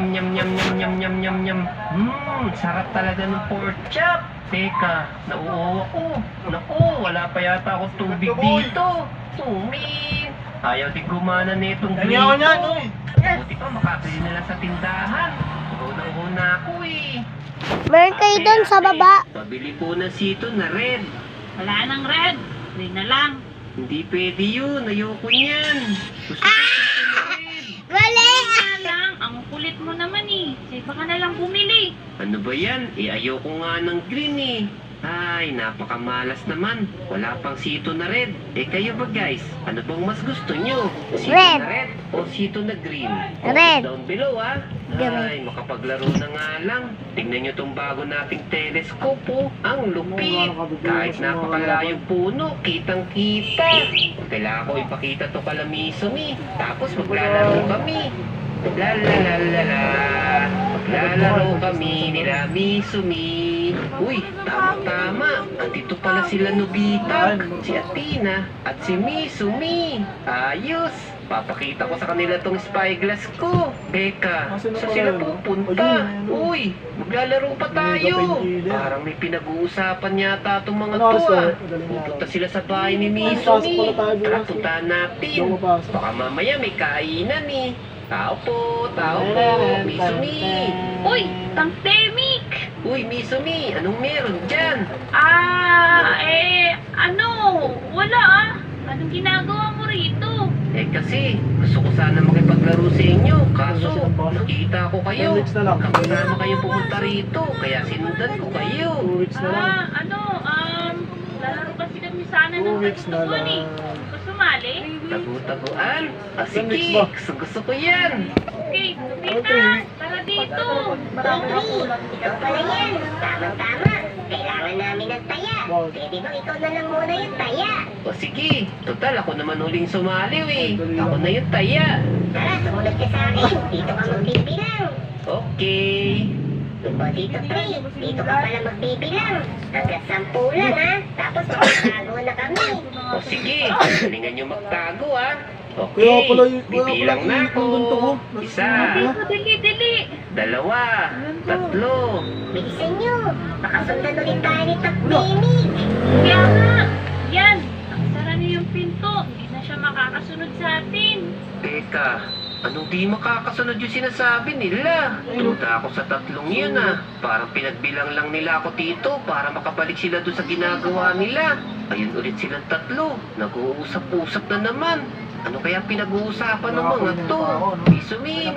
Nyam, nyam, nyam, nyam, nyam, nyam, nyam, nyam. Sarap talaga ng pork chop. Teka, nauuwa ko. Naku, wala pa yata ako tubig dito. Tumin. Ayaw di gumana na itong Dali ako niyan, grito. uy. Buti pa makabili nila sa tindahan. Una ako eh. Meron kayo doon sa baba. Pabili po na sito na red. Wala nang red. Green na lang. Hindi pwede yun. Ayoko niyan. Gusto ko sito na red. Mali! Wala lang. Ang kulit mo naman eh. Say baka na lang bumili. Ano ba yan? Ayoko nga ng green eh. Ay, napakamalas naman. Wala pang sito na red. Kayo ba guys? Ano bang mas gusto nyo? Sito Red. na red o sito na green? Red. Down below ah. Ay, makapaglaro na nga lang. Tingnan nyo tong bago nating telescope oh. Ang lupit. Kahit napakalayong puno, kitang-kita. Kailangan ko ipakita to kalamiso mi. Tapos maglalaro kami. La la la la la. Maglalaro kami nila Misumi. Uy, tama-tama. Andito pala sila Nobita, si Athena, at si Misumi. Ayos. Papakita ko sa kanila tong spyglass ko. Teka, saan sila pupunta? Uy, maglalaro pa tayo. Parang may pinag-uusapan yata itong mga to ah. Pupunta sila sa bahay ni Misumi. Tara, puntahan natin. Baka mamaya may kainan eh. Tao po, Misumi. Uy, Tangtemik! Uy, Misumi, anong meron dyan? Ano? Wala ah. Anong ginagawa mo rito? Kasi, gusto ko sana makipaglaro sa inyo. Kaso, nakita ko kayo. Kasama kayo pumunta rito. Kaya sinundan ko kayo. Lalaro kasi kami sana ng tagutuan eh. Gusto sumali? Tagu-taguan? Sige, gusto ko yan. Okay, Tita, tara dito. Ikaw pala yan. Tama-tama. Kailangan namin ng taya. Pwede bang ikaw na lang muna yung taya? O sige, total ako naman huling sumaliw eh. Ako na yung taya. Tara, sumunod ka sa akin. Dito ka magbibilang. Okay. O dito, Pre. Dito ka pala magbibilang. Hanggang 10 lang, ha? Tapos magtatago na kami. O sige, galingan nyo magtago ah. Kaya Okay, pala yung- bibilang na yung ganito ko. ako. Isa, Dili. 2, 3. Bilisan nyo. Baka sundan ulit tayo ni Takmimik. Kaya nga. Yan. Nakasara niyo yung pinto. Hindi na siya makakasunod sa atin. Teka, anong di makakasunod yung sinasabi nila? Duda ako sa 3 yun ah. Parang pinagbilang lang nila ako dito para makabalik sila doon sa ginagawa nila. Ayun ulit silang 3. Nag-uusap-usap na naman. Ano kaya pinag-uusapan ng mga to? Misumi!